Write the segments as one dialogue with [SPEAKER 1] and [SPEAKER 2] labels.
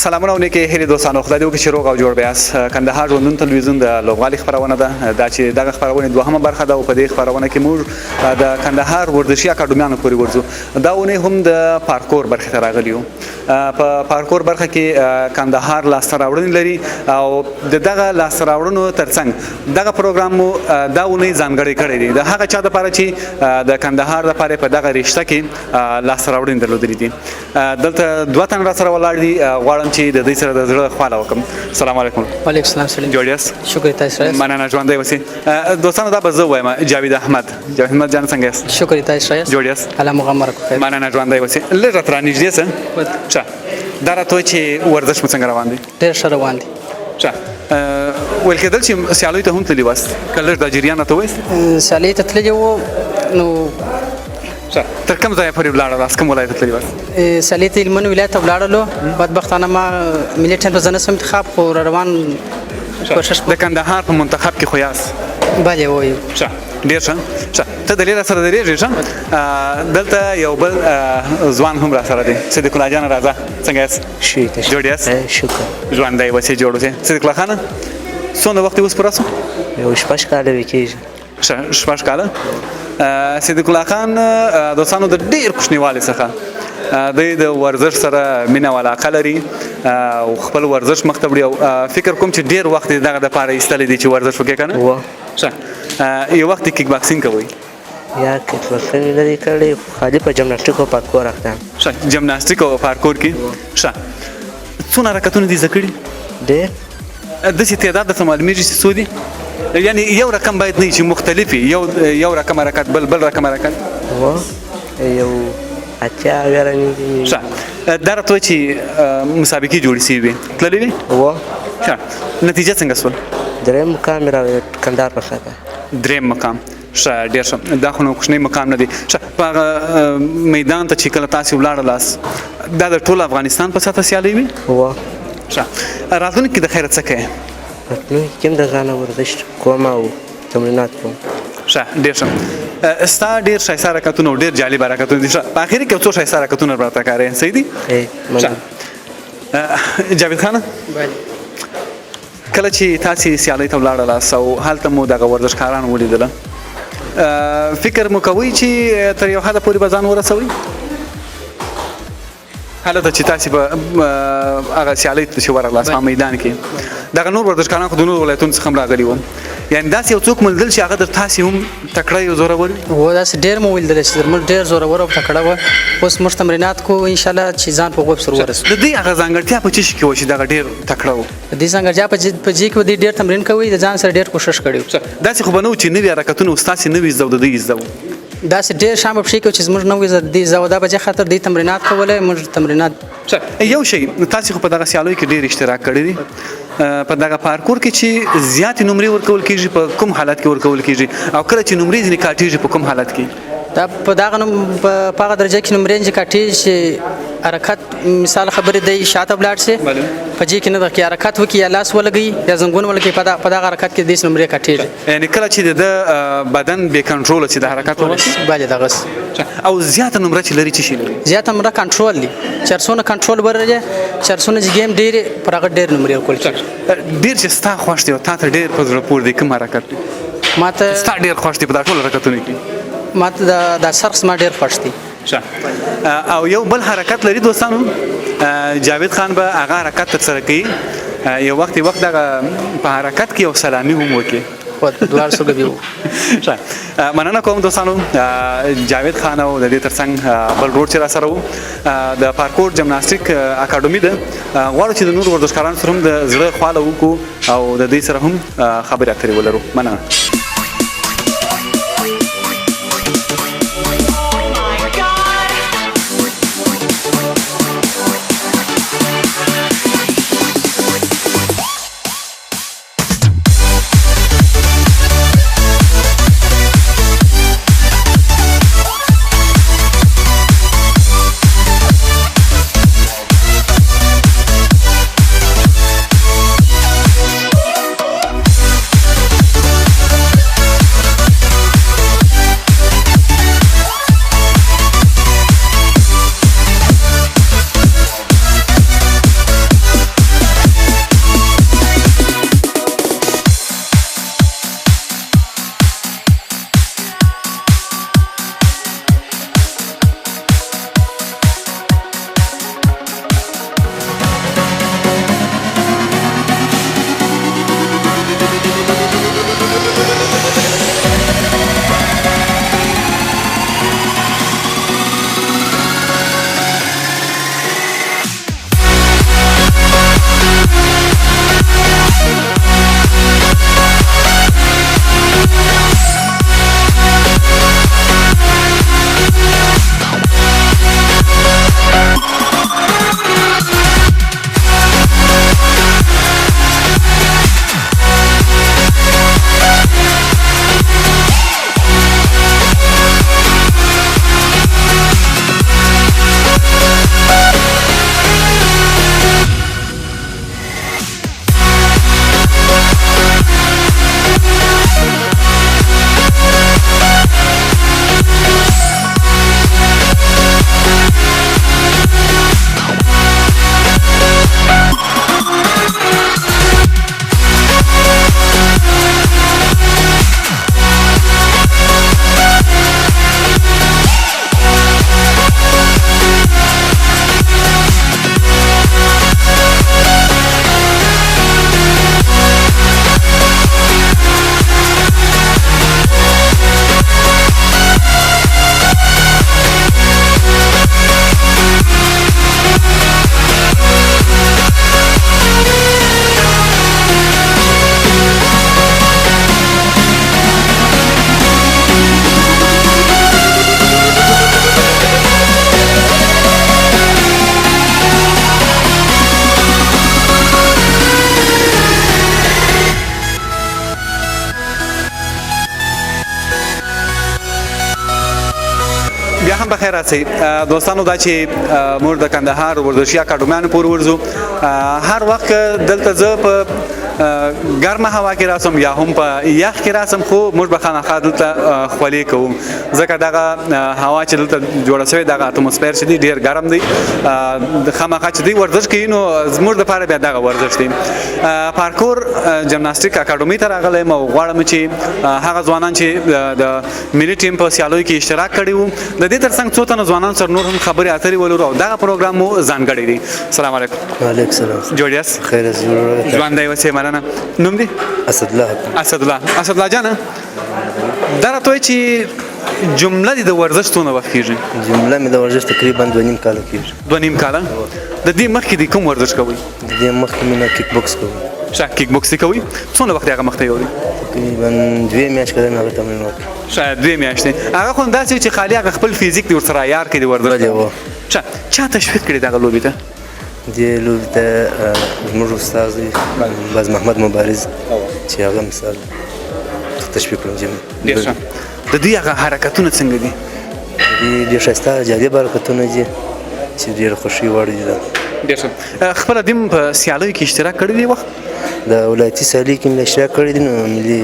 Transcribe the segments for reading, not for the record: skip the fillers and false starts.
[SPEAKER 1] سلامونه او نیکه هیله دوستانو خدای دې وکړي چې روغ او جوړ بیاست. کندهار ژوندون تلویزیون د لوبغالي خبرونه ده دا چې دغه خبرونه دوهمه برخه ده او په دې خبرونه کې موږ د کندهار ورزشي اکاډمیانو پورې ورځو. دا ونه هم د پارکور برخه ته راغلی یو. په پارکور برخه کې کندهار لاسته راوړنې لري او دغه لاسته راوړنو ترڅنګ دغه پروګرام دا ونه ځانګړی کړی دی د هغه چا لپاره چې د کندهار لپاره په دغه رشته کې لاسته راوړنې درلودلې دي. دلته دوه تن را سره ولاړ دي غواړم چې د دې سره د زړه خواله وکم. السلام علیکم.
[SPEAKER 2] وعلیکم السلام. سلام
[SPEAKER 1] جوړ یاست؟
[SPEAKER 2] شکر تاسو سره.
[SPEAKER 1] مننه ژوندۍ اوسئ. دوستانو دا به زه وایم جاوید احمد. جاوید احمد جان څنګه یاست؟
[SPEAKER 2] شکر تاسو سره.
[SPEAKER 1] جوړ یاست؟
[SPEAKER 2] الله مغمر کوي.
[SPEAKER 1] مننه ژوندۍ اوسئ. لږ راته رانږدې شه. ښه دا راته چې ورزش مو څنګه روان دی؟
[SPEAKER 2] ډېر ښه روان دی.
[SPEAKER 1] ښه ویل کېدل چې سیالیو ته هم تللي واست که لږ دا جریان راته ووایاست؟
[SPEAKER 2] سیالۍ ته تللي وو نو
[SPEAKER 1] تر کوم ځایه پورې ولاړلاست؟ کوم ولایت ته تللي واست؟
[SPEAKER 2] سیالۍ ته هلمند ولایت ته ولاړلو. بدبختانه ما ملي ټیم ته زه نه شوم انتخاب خو روان کوشش
[SPEAKER 1] د کندهار په منتخب کې خو یاست؟
[SPEAKER 2] بلې وایو.
[SPEAKER 1] ښه ډېر ښه. ښه ته د لیلا سره درېږې ښه. دلته یو بل ځوان هم را سره دی. صدیق الله جان راځه څنګه یاست؟ جوړ یاست؟
[SPEAKER 3] شکر.
[SPEAKER 1] ژوندی اوسئ جوړ اوسئ. صدیق الله خانه څومره وخت اوس پوره شو؟
[SPEAKER 3] یو شپږ کاله وې کېږي.
[SPEAKER 1] ښه شپږ کاله. صدیق الله خان دوستانو د ډېر کوچنیوالي څخه دوی د ورزش سره مینه او علاقه لري او خپل ورزش مخ ته وړي او فکر کوم چې ډېر وخت یې دغه دپاره ایستلی دی چې ورزش وکړي که نه؟ ښه یو وخت یې کیک باکسینګ کوئ؟
[SPEAKER 3] یا کیک باکسینګ نه دی کړی خالي په جمناسټیک او پارکور اخته یم.
[SPEAKER 1] ښه جمناسټیک او پارکور کې. ښه څونه حرکتونه دي زده کړي؟
[SPEAKER 3] ډېر.
[SPEAKER 1] داسې تعداد درته معلومېږي چې څو دي؟ یعنی یو رقم باید نه وي چې مختلف وي. یو رقم حرکت بل رقم حرکت
[SPEAKER 3] یو اتیا اویا رنګ.
[SPEAKER 1] ښه دا راته وایي چې مسابقې جوړې شوي وې تللې وې؟ ښه نتیجه څنګه شول؟
[SPEAKER 3] درېیم مقام مې راوړی کندهار په ښه.
[SPEAKER 1] درېیم مقام. ښه ډېر ښه. دا خو نو کوچنی مقام نه دی. ښه په هغه میدان ته چې کله تاسې ولاړلاست دا د ټول افغانستان په سطحه سیالۍ وې؟ ښه راتلونکي کې د خیره څه کوې؟
[SPEAKER 3] راتلونکي کې هم د ځانه ورزش کوم او تمرینات کوم.
[SPEAKER 1] ښه ډېر ښه. ستا ډېر ښایسته حرکتونه او ډېر جالب حرکتونه دي. ښه په اخر کې څو ښایسته حرکتونه راته ښکاري صحیح دي؟ جاوید خان کله چې تاسو سیالۍ ته ولاړلاست او هلته مو دغه ورزشکاران ولیدل فکر مو کوئ چې تر یو حده پورې به ځان ورسوئ هلته چې تاسو به هغه سیالۍ ته چې ورغلاست په میدان کې دغه نور ورزشکاران خو د نورو ولایتونو څخه هم راغلي وو یعنې داسې یو څوک موندل چې هغه در تاسې هم تکړه یو زورور وي
[SPEAKER 2] و داسې ډېر مو ولیدلی چې موږ ډېر زورور او تکړه وه اوس موږ تمرینات کوو انشاءالله چې ځان په غوب سر ورسو
[SPEAKER 1] د دې هغه ځانګړتیا په څه شي کې وه چې دغه ډېر تکړه و
[SPEAKER 2] د دې ځانګړتیا په دې کې دوی ډېر تمرین کوي د ځان سره ډېر کوشش کړی و
[SPEAKER 1] داسې خو به نه و چې نوي حرکتونه اوس تاسې نوي زده و د دوی زده و
[SPEAKER 2] داسې ډېر شیان به پکې کوو چې زموږ نوې دې زده و دا به دې خاطر دوی تمرینات کولی موږ تمرینات
[SPEAKER 1] یو شی تاسو خو په دغه سیالیو کې ډېر اشتراک کړی دی په دغه پارکور کې چې زیات نمرې ورکول کېږي په کوم حالت کې ورکول کېږي او کله چې نمرې ځینې کاټېږي په کوم حالت کې
[SPEAKER 2] دا په په هغه درجه کې نمرې چې کاټېږي چې حرکت مثال خبرې دی شاته ولاړ شي په دې کې نه ده کې حرکت وکړي یا لاس ولګوي یا زنګون ولګوي په دغه حرکت کې داسې نمرې کاټېږي
[SPEAKER 1] یعنې کله چې د بدن بې کنټروله چې د حرکت وشي
[SPEAKER 2] باید دغسې
[SPEAKER 1] او زیاته نمره چې لري څه شي لري
[SPEAKER 2] زیاته نمره کنټرول دي چرسونه کنټرول ولري چرسونه چې ګیم ډېرې پر هغه ډېر نمرې ورکول کېږي
[SPEAKER 1] ډېر چې ستا خوښ دی او تا ته ډېر په زړه پورې دی کوم حرکت دی
[SPEAKER 2] ما ته
[SPEAKER 1] ستا ډېر خوښ دی په دا ټولو حرکتونو کې
[SPEAKER 2] ما ته دا سرخ زما ډېر خوښ دی
[SPEAKER 1] او یو بل حرکت لري دوستانو جاوید خان به هغه حرکت ترسره کوي یو وخت دغه په حرکت کې یو سلامي هم وکړي
[SPEAKER 2] دواړه څوک به وو
[SPEAKER 1] مننه کوم دوستانو جاوید خان او د دې ترڅنګ بل روډ چې را سره وو د پارکور جمناستیک اکاډمي ده غواړو چې د نورو ورزشکارانو سره هم د زړه خواله وکړو او د دې سره هم خبرې اترې ولرو مننه بیا هم بخیر راځي دوستانو دا چې موږ د کندهار ورزشي اکاډمیانو پورې ورځو هر وخت دلته زه په ګرمه هوا کې راسم یا هم په یخ کې راسم خو موږ به خامخا دلته خولې کوو ځکه دغه هوا چې دلته جوړه شوې دغه اتموسفیر چې دی ډېر ګرم دی د خامخا چې دی ورزش کوي نو زموږ دپاره بیا دغه ورزش دی پارکور جمناستیک اکاډمي ته راغلی یم او غواړم چې هغه ځوانان چې د ملي ټیم په سیالیو کې اشتراک کړی وو د دې ترڅنګ څو تنه ځوانان سره نور هم خبرې اترې ولرو او دغه پروګرام مو ځانګړی دی السلام علیکم
[SPEAKER 3] وعلیکم السلام
[SPEAKER 1] جوړ یاست
[SPEAKER 3] خیر از
[SPEAKER 1] ژوندی اوسئ مننه نوم دی اسدالله جانه دا راته وایي چې جمله دې د ورزش څونه وخت کېږي
[SPEAKER 3] جمله مې د ورزش تقریبا 2.5 کاله کېږي
[SPEAKER 1] 2.5 کاله د دې مخکې دې کوم ورزش کوئ
[SPEAKER 3] د دې مخکې مې نه کیک بوکس کوم
[SPEAKER 1] ښه کیک بوکس کوئ څونه وخت هغه مخته یوړي
[SPEAKER 3] تقریبا 2 میاشتې کړم هغه تمرین وکړ
[SPEAKER 1] شاید 2 میاشتې هغه خو داسې چې خالي هغه خپل فزیک دې ورسره عیار کړي ورزش ښه چا تشویق کړي دغه لوبې ته
[SPEAKER 3] دې لوبې ته زموږ استاد باز محمد مبارز چې هغه مثال تشویق کړم
[SPEAKER 1] ډېر ښه د دوی هغه حرکتونه څنګه دي
[SPEAKER 3] ډېر ښایسته جالب حرکتونه دي چې ډېر خوښي وړ دي
[SPEAKER 1] ډېر ښه خپله دې په سیالیو کې اشتراک کړی دی وخت
[SPEAKER 3] د ولایتي سیالۍ کې مې اشتراک کړی دی نو ملي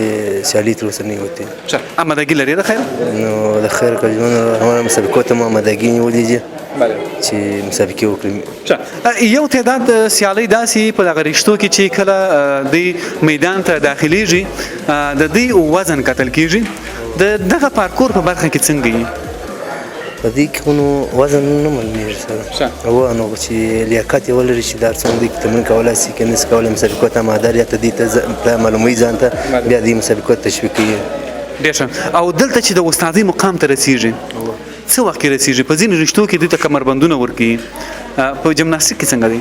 [SPEAKER 3] سیالۍ تر اوسه نه وتې
[SPEAKER 1] ښه آمادګي لرې د خیر
[SPEAKER 3] نو د خیر کلمونه هماغه مسابقو ته مو آمادګي نیولې دي چې مسابقې وکړم
[SPEAKER 1] ښه یو تعداد سیالۍ داسې په دغه رشتو کې چې کله دوی میدان ته داخلیږي د دوی وزن کتل کېږي د دغه پارکور په برخه کې څنګه وي
[SPEAKER 3] په دې کې نو وزن نه معلومېږي سره هو نو چې لیاقت یې ولري چې دا څومره دی تمرین کولی شي که نشي کولی مسابقو ته آماده یا ته دې ته معلوموي ځان ته بیا دې مسابقو ته تشویق کوي
[SPEAKER 1] ډېر ښه او دلته چې د استادۍ مقام ته رسیږي څه وخت کې رسیږي په ځینې رشتو کې دوی ته کمربندونه ورکوي په جمناستیک کې څنګه دی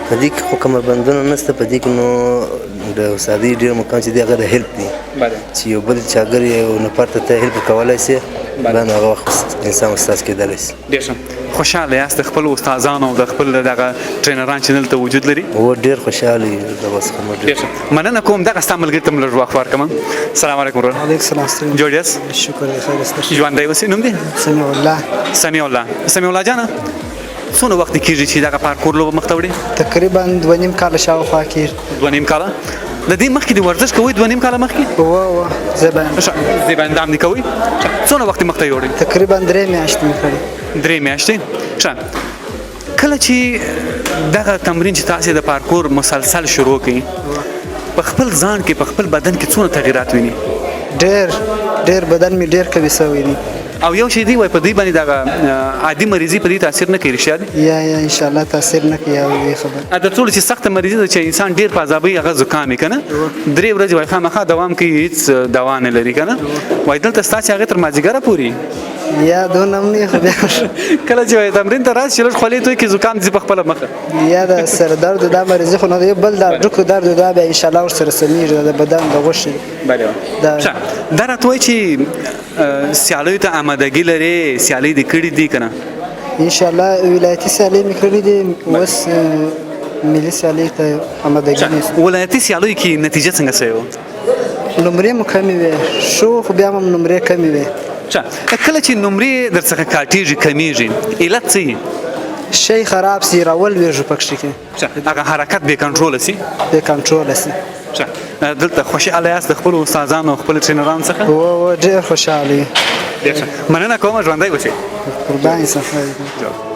[SPEAKER 3] په دې کې خو کمربندونه نشته په دې کې نو د استادۍ ډېر مقام چې دی هغه د هیلپ دی چې یو بل شاګرد یو نفر ته هیلپ کولی شي بیا نو هغه وخت انسان استاد کېدلی شي
[SPEAKER 1] ډېر ښه خوشحاله یاست د خپلو استادانو او د خپل دغه ټرینران چې دلته وجود لري
[SPEAKER 3] هو ډېر خوشحاله یو دغه څخه
[SPEAKER 1] ډېر ښه مننه کوم دغه ستا ملګري ته م لږ وخت ورکړم السلام علیکم ورور
[SPEAKER 4] علیکم السلام
[SPEAKER 1] جوړ یاست
[SPEAKER 4] شکر خیر است
[SPEAKER 1] ژوندی اوسئ نوم دی سمیع الله جانه څونه وخت کېږي چې دغه پارکور لوبه مخته وړي
[SPEAKER 4] تقریبا 2.5 کاله شاوخوا کېږي
[SPEAKER 1] 2.5 کاله د دې مخکې د ورزش کوئ 2.5 کاله مخکې زبان دې کوئ څونه وخت مخته یوړئ
[SPEAKER 4] تقریبا 3 میاشتې مې کړې
[SPEAKER 1] 3 میاشتې ښه کله چې دغه تمرین چې تاسې د پارکور مسلسل شروع کړئ په خپل ځان کې په خپل بدن کې څونه تغیرات ویني
[SPEAKER 4] ډېر بدن مې ډېر قوي شوی دی
[SPEAKER 1] او یو شی دی وای په دې باندې دغه عادي مریضي په دې تاثیر نه کوي رښتیا دی
[SPEAKER 4] یا ان شاء الله تاثیر نه کوي او دې خبر
[SPEAKER 1] د ټول چې سخت مریضي ده چې انسان ډیر په عذابي هغه زکام کنه 3 ورځې وای خامخا دوام کوي هیڅ دوا نه لري کنه وای دلته ستاسو هغه تر مازیګره پوری
[SPEAKER 4] یا دو نمنې خو بیا
[SPEAKER 1] کله چې وای تمرین ته راشي لږ خولې توي کې زکام دې په خپل مخه
[SPEAKER 4] یا د سر درد د مریضي خو نه بل د ډکو درد دا به ان شاء الله ورسره سمېږي د بدن د غوښې
[SPEAKER 1] بله دا راته وایي چې سیالیو ته آمادګي لري سیالۍ دې کړي دي کنه
[SPEAKER 4] ان شاء الله ولایتي سیالۍ مې کړې دي اوس ملي سیالۍ ته آمادګي نیسم
[SPEAKER 1] ولایتي سیالیو کې نتیجه څنګه شوې وه
[SPEAKER 4] نمرې مو کمې وې شو خو بیا هم نمرې کمې وې
[SPEAKER 1] کله چې نمرې درڅخه کاټېږي کمیږي علت څه وي
[SPEAKER 4] شی خراب سي راولوېږو پکښې کې
[SPEAKER 1] هغه حرکت بې کنټروله سي
[SPEAKER 4] بې کنټروله سي
[SPEAKER 1] دلته خوشحاله یاست د خپلو استادانو او خپلو ټرینرانو څخه
[SPEAKER 4] و ډېر خوشحاله یو
[SPEAKER 1] ډېر ښه مننه کوم ژوندی اوسئ
[SPEAKER 4] قربان یې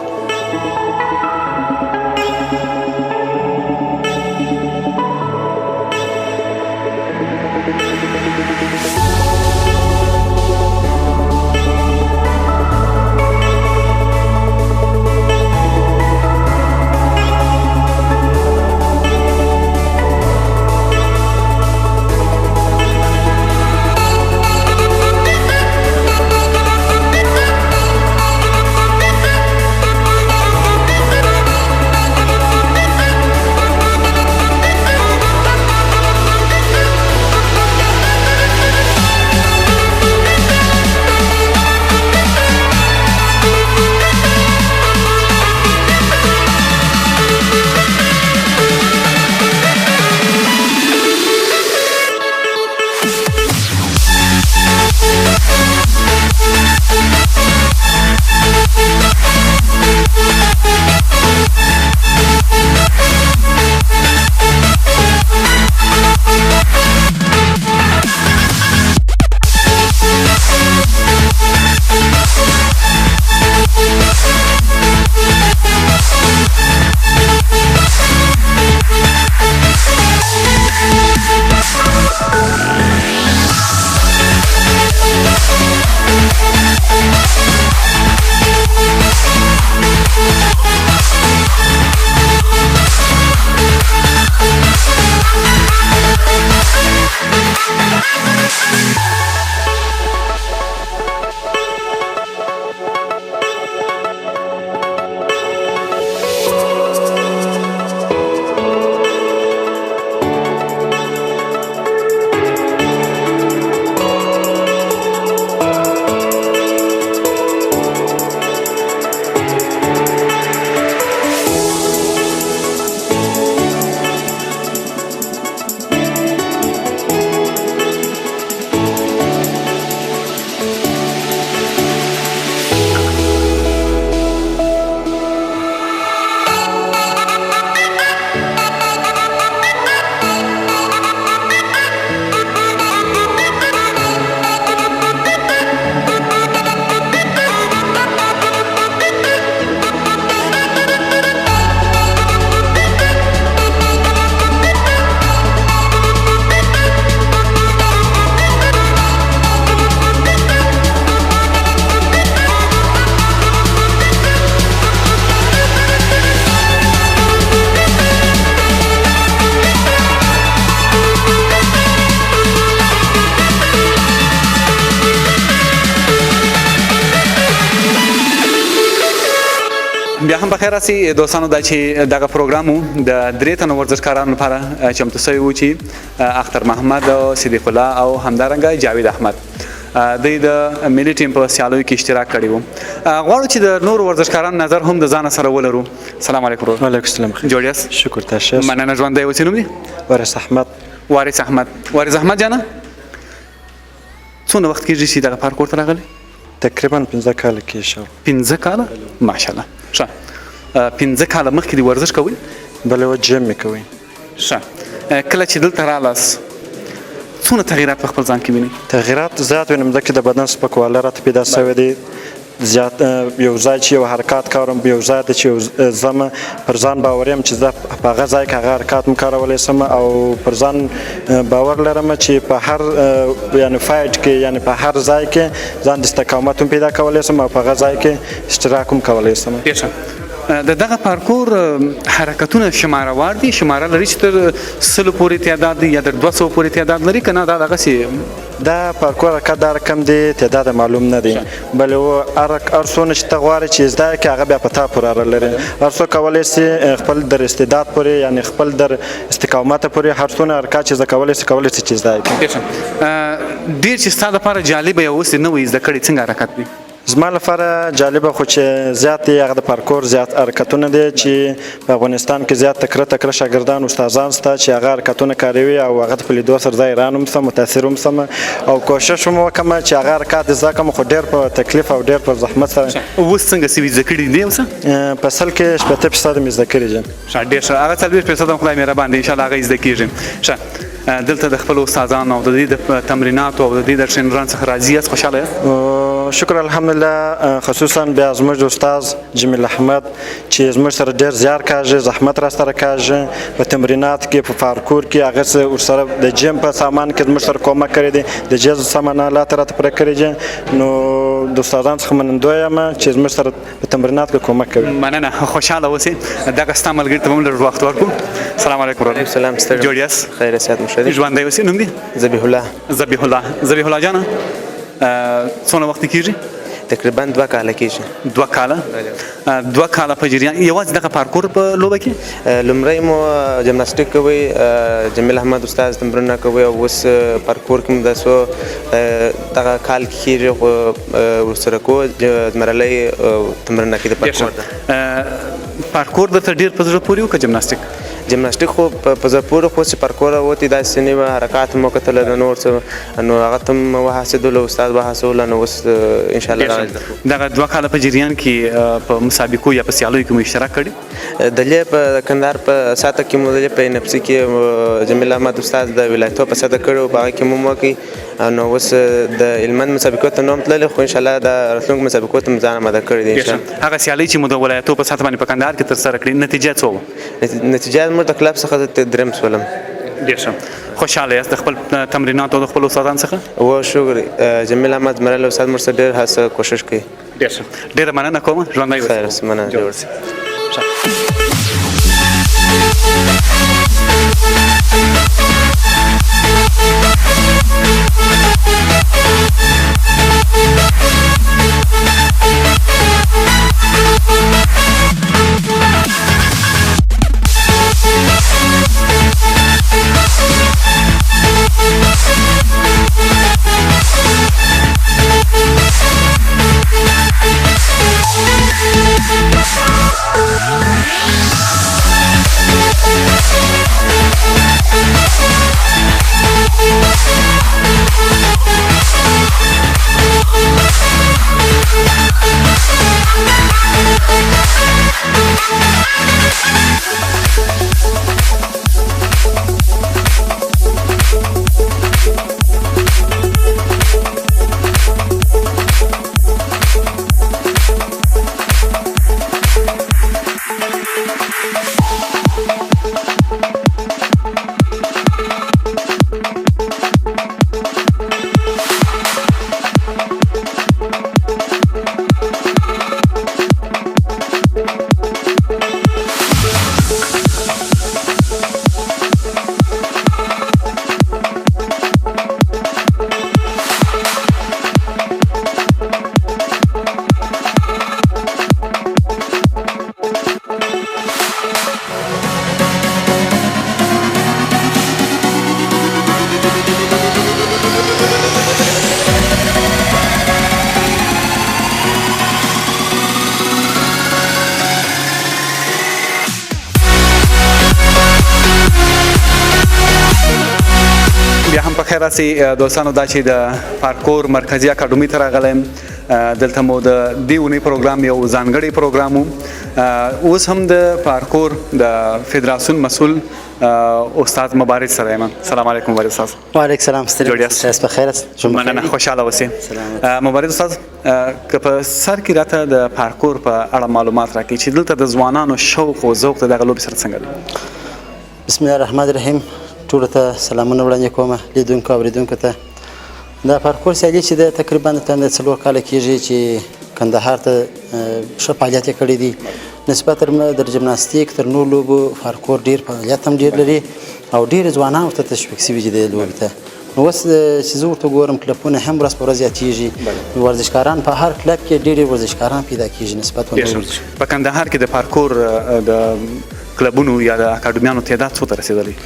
[SPEAKER 1] بیا هم بخیر راسي دوستانو دا چې دغه پروګرام د درې تنو ورزشکارانو لپاره چمتو شوی و چې اختر محمد او صدیق الله او همدارنګه جاوید احمد د ملي ټیم په سیالیو کې اشتراک کړی و. غواړو چې د نور ورزشکارانو نظر هم د ځان سره ولرو. سلام علیکم.
[SPEAKER 5] وعلیکم السلام.
[SPEAKER 1] جوړ یاست؟
[SPEAKER 5] شکر تاسو.
[SPEAKER 1] مننه. ژوندی اوسئ. نوم دې؟
[SPEAKER 5] وارث احمد.
[SPEAKER 1] وارث احمد جانه څونه وخت کېږي چې دغه پارکور ته راغلی؟
[SPEAKER 5] تقریبا 15 کال کېږي.
[SPEAKER 1] 15 کاله؟ ماشاءالله. ښه 15 کاله مخکې د ورزش کوئ؟
[SPEAKER 5] بله و جیم مې کوئ.
[SPEAKER 1] ښه کله چې دلته رالاست څونه تغییرات په خپل ځان کې وینئ؟
[SPEAKER 5] تغییرات زیات وینم ځکه د بدن سپکوالی راته پیدا شوی دی. زیات یو ځای چې یو حرکات کوم یو ځای ته چې زما پر ځان باور یم چې زه په هغه ځای کې هغه حرکات م کولی شم او پر ځان باور لرم چې په هر یعنې فایټ کې یعنې په هر ځای کې ځان د استقامت هم پیدا کولی شم او په هغه ځای کې اشتراک هم کولی شم.
[SPEAKER 1] د دغه پارکور حرکتونه شماره وار دي؟ شماره لري چې تر 100 پورې تعداد دی یا تر 200 پورې تعداد لري که نه دا دغسې
[SPEAKER 5] دا پارکور حرکت دا رقم دی تعداد معلوم نه دی بلې هر څونه چې ته غواړې چې زده کړې هغه بیا په تا پورې اړه لري. هر څوک کولی شي خپل در استعداد پورې یعنې خپل در استقامت پورې هر څونه حرکات چې زده کولی شي کولی شي چې زده کړي.
[SPEAKER 1] ډېر چې ستا دپاره جالبه یا اوس نه وي زده کړې څنګه حرکت دی؟
[SPEAKER 5] زما لپاره جالبه خو چې زیات دی هغه د پارکور زیات حرکتونه دي چې په افغانستان کې زیات تکړه شاګردان استادان شته چې هغه حرکتونه کاروي او هغه په لیدو سره زه حیران هم شم متاثر هم شم او کوشش هم وکړم چې هغه حرکات زده کړم خو ډېر په تکلیف او ډېر په زحمت سره.
[SPEAKER 1] اوس څنګه سوي زده کړي دي اوس؟
[SPEAKER 5] په اصل کې 80% مې زده کړي دي.
[SPEAKER 1] ډېر ښه. هغه 40% هم خدای مهربان دی انشاءالله هغه زده کېږي. ښه دلته د خپل استادانو او د دې د تمریناتو او د دې د ټرینرانو څخه راضي یاست؟ خوشحاله یاست؟
[SPEAKER 5] شکر الحمدلله. خصوصا بیا زموږ د استاد جمیل احمد چې زموږ سره ډېر زیار کاږي زحمت را سره کاږي په تمرینات کې په پارکور کې هغه ورسره د جیم په سامان کې زموږ سره کومک کړی دی د جهاز سامانالات راته پوره کړي دي نو د استادانو څخه منندوی یم چې زموږ سره په تمرینات کې کومک کوي.
[SPEAKER 1] مننه. خوشحاله اوسئ. دغه ستا ملګري ته به هم لږ وخت ورکړو. سلام علیکم.
[SPEAKER 6] وعلیکم السلام.
[SPEAKER 1] جوړ یاست؟
[SPEAKER 6] خیر صحت مشرف.
[SPEAKER 1] ژوندی اوسئ. نوم دې؟
[SPEAKER 6] ذبیح الله
[SPEAKER 1] جانه څونه وخت کېږي؟
[SPEAKER 6] تقریبا 2 کاله کېږي.
[SPEAKER 1] 2 کاله؟ 2 کاله په جریان یوازې دغه پارکور په لوبه کې؟
[SPEAKER 6] لومړی مو جمناسټیک کوئ جمیل احمد استاد تمرینونه کوئ او اوس پارکور کې مو داسې دغه کال کې کېږي خو ورسره کوو زمرلی تمرینونه کوي د پارکور ده.
[SPEAKER 1] پارکور درته ډېر په زړه پورې و که جمناسټیک؟
[SPEAKER 6] جمناسټیک خو په زړه پورې خو چې پارکور وتې داسې نیمه حرکات مو کتله د نور څه نو هغه ته م وهڅېدلو استاد وهڅوله نو اوس انشاءالله
[SPEAKER 1] دغه 2 کاله په جریان کې په مسابقو یا په سیالیو کې مو اشتراک کړی؟
[SPEAKER 6] دلې په کندهار په ساته کې مو دلې په نفسي کې جمیل احمد استاد د ولایتو په ساته کړی په هغه کې مو وکړي نو اوس د هلمند مسابقو ته نوم تللی خو انشاءالله د راتلونکو مسابقو ته مو ځان اماده کړی دی انشاءالله.
[SPEAKER 1] هغه سیالۍ چې مو د ولایتو په ساته باندې په کندهار کې ترسره کړې نتیجه څه وه؟
[SPEAKER 6] نتیجه زموږ د کلب څخه درېیم شولم.
[SPEAKER 1] ډېر ښه. خوشحاله یاست د خپل تمریناتو او د خپلو استادانو څخه؟
[SPEAKER 6] و شکر. جمیل احمد زمرلی استاد موږ سره ډېر هڅه کوشش کوي.
[SPEAKER 1] ډېر ښه. ډېره مننه کوم. ژوندی اوسئ.
[SPEAKER 6] خیر مننه. جوړ اوسئ.
[SPEAKER 7] We'll be right back.
[SPEAKER 1] په خیر راسي دوستانو. دا چې د پارکور مرکزي اکاډمي ته راغلی دلته مو د دې اونۍ پروګرام یو ځانګړی پروګرام و. اوس هم د پارکور د فدراسیون مسؤل استاد مبارز سره یم. سلام علیکم مبارز استاد.
[SPEAKER 7] وعلیکم السلام.
[SPEAKER 1] جوړ یاست؟
[SPEAKER 7] په خیر است.
[SPEAKER 1] مننه، خوشاله اوسئ. مبارز استاد، که په سر کې راته د پارکور په اړه معلومات راکړئ چې دلته د ځوانانو شوق او ذوق د دغه لوبې سره څنګه دی؟
[SPEAKER 7] بسم الله الرحمن الرحیم. ټولو ته سلامونه وړاندې کوم، لیدونکو او اورېدونکو ته. دا پارکور سیالي چې د تقریبا د 4 کاله کېږي چې کندهار ته ښه فعالیت یې کړی دی. نسبت د جمناستیک تر نورو لوبو پارکور ډېر فعالیت هم ډېر لري او ډېر ځوانان ورته تشویق شوي دي د لوبې ته. نو اوس چې زه ورته ګورم کلبونه هم ورځ په ورځ زیاتېږي، ورزشکاران په هر کلب کې ډېر ورزشکاران پیدا کېږي نسبت
[SPEAKER 1] په کندهار کې د پارکور د کلبونو یا د اکاډمیانو تعداد څو ته رسېدلی؟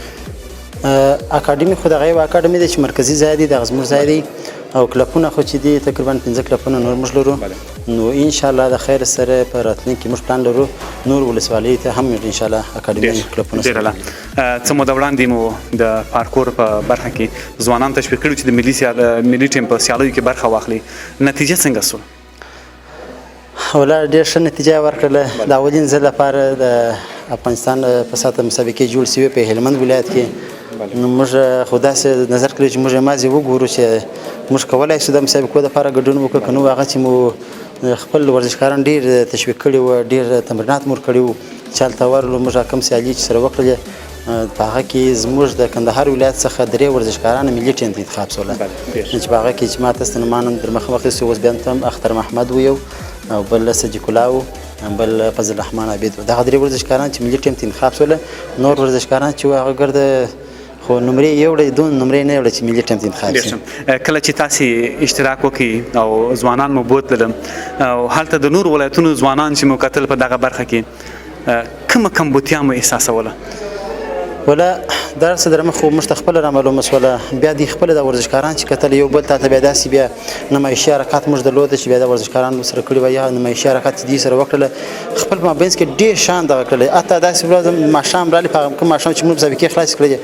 [SPEAKER 7] اکاډمي خو دغه یو اکاډمي دی چې مرکزي ځای دی، دغه زموږ ځای دی، او کلبونه خو چې دي تقریبا 5 کلبونه نور موږ لرو. نو ان شاء الله د خیر سره په راتلونکي موږ پلان لرو نور ولسوالۍ ته هم ان شاء الله اکاډمي کلبونه
[SPEAKER 1] سره. څه موده وړاندې مو د پارکور په برخه کې ځوانان تشویق کړي چې د ملي ټیم په سیالیو کې برخه واخلي. نتیجه څنګه سوه؟
[SPEAKER 7] ولا ډېر ښه نتیجه ورکړله. د اولین ځل لپاره د افغانستان په سطحه مسابقې جوړ شوې په هلمند ولایت کې. نو موږ خو داسې نظر کړی چې موږ یوازې وګورو چې موږ کولی شو د مسابقو دپاره ګډون وکړو، که نه هغه چې مو خپل ورزشکاران ډېر تشویق کړي وو، ډېر تمرینات مو ورکړي وو چې هلته ورغلو. موږ کوم سیالي چې سره وکړلې په هغه کې زموږ د کندهار ولایت څخه 3 ورزشکاران ملي ټیم ته انتخاب شول، چې په هغه کې چې ما تاسو ته نومان در مخه واخیستو. اوس بیا هم اختر محمد و یو، او بل صدیق الله و، بل فضل الرحمن عبید و. دغه 3 ورزشکاران چې ملي ټیم ته انتخاب شول. نور ورزشکاران چې هغه ګرده خو نمرې یو وړي، دون نمرې نه وړي چې ملي ټیم ته انتخاب شي.
[SPEAKER 1] کله چې تاسو اشتراک وکړي او ځوانان مو بوتلل او هلته د نور ولایتونو ځوانان چې مو کتل په دغه برخه کې کومه کمبودتیا مو احساسوله؟
[SPEAKER 7] ولا دا څه درمه خو موږ ته خپل را معلومه شوله. بیا د خپل د ورزشکاران چې کتل یو بل ته بیا داسې بیا نمایشي حرکات موږ درلوده چې بیا د ورزشکاران سره کړي وای، یا نمایشي حرکات دې سره وکړله خپل مابینځ کې ډېر شان دغه کړل. اته داسې ورځ ماښام رالی په کوم ماښام چې موږ مسابقې خلاص کړې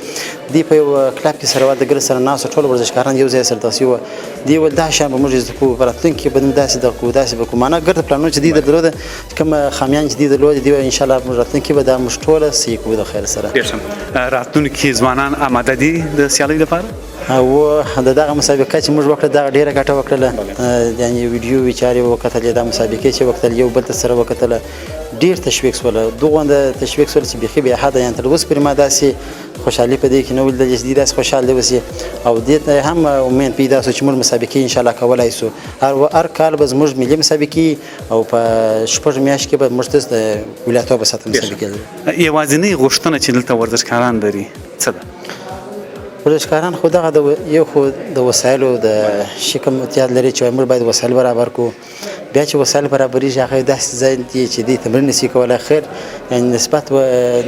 [SPEAKER 7] دی په یو کلب کې سره د ګل سره ناست ټول ورزشکاران یو ځای سره داسې و. دی ول دا شان به موږ زده کوو، په راتلونکي کې به داسې د کو داسې به کوو. معنا ګرځ پلانونه چې دی درلوده کوم خامیان چې دی درلوده دی ان شاء الله موږ راتلونکي به دا موږ ټول صحیح کوو د خیر سره.
[SPEAKER 1] راتلونکي ځوانان آماده دي د سیالۍ لپاره؟
[SPEAKER 7] او دغه مسابقه چې موږ وکړه دغه ډیره ګټه وکړله. یعنې ویډیو وچارې وکتلې، د مسابقې چې وکتل یو بل ته سره وکتله ډیر تشویق شوله. دغه تشویق سره چې بيخي به حد یان تر اوس پرې ما داسې خوشحالي په دې کې نو ولدل چې داسې خوشاله وسی او دې هم امید پیدا شو چې موږ مسابقې ان شاء الله کولای شو. هر کال به موږ ملي مسابقې او په شپږ میاشت کې به موږ د ولایتو په سطح مسابقې
[SPEAKER 1] یوازینی غوښتنه چې دلته ورزشکاران لري څه ده؟
[SPEAKER 7] ورزشکاران خو دغه یو خو د وسایلو د شکم احتیاط لري چې موږ باید وسایل برابر کو. بیا چې وسایل برابرېږي هغه داسې ځای دی چې دې تمرین نشي کولی. خیر یعنې نسبت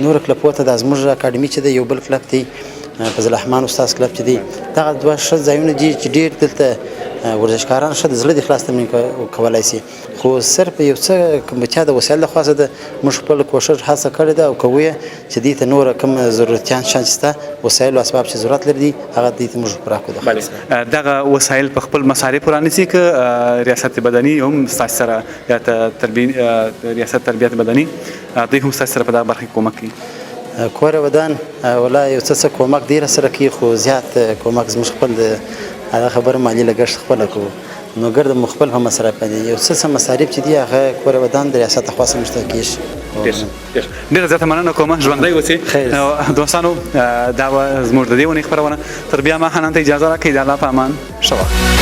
[SPEAKER 7] نور کلبو ته د زموږ اکاډمي چې دی یو بل کلب دی فضل الرحمن استاد کلب چې دی، دغه 2 ښه ځایونه دي چې ډېر دلته ورزشکاران ښه د زړه د خلاص تمرین کولی شي. خو صرف یو څه کمبودتیا د وسایل له خاصه ده. موږ خپل کوشش هڅه کړې ده او کوو چې دې ته نور کوم ضرورتیان شان شته وسایل او اسباب چې ضرورت لري هغه دې ته موږ پوره کوو.
[SPEAKER 1] دغه وسایل په خپل مصارف رانیسي که ریاست بدني هم ستاسو سره ریاست تربیت بدني دوی هم ستاسو سره په دغه برخه کې کومک کوي؟
[SPEAKER 7] کور ودان ولا یو څه کومک ډېره سره کوي، خو زیات کومک زموږ خپل هغه خبره مالي لګښت خپله کوو. نو ګرد مخبل هم مصرف دي یو څه مصارف چې دي هغه کور ودان د ریاست خاصه مشترکیش.
[SPEAKER 1] ډېر زیاته مننه کوم، ژوندۍ اوسئ دوستانو. دا زموږ د دې ونې خبرونه تر بیا ما حنان ته اجازه راکړئ. د الله په امان. ښه وخت.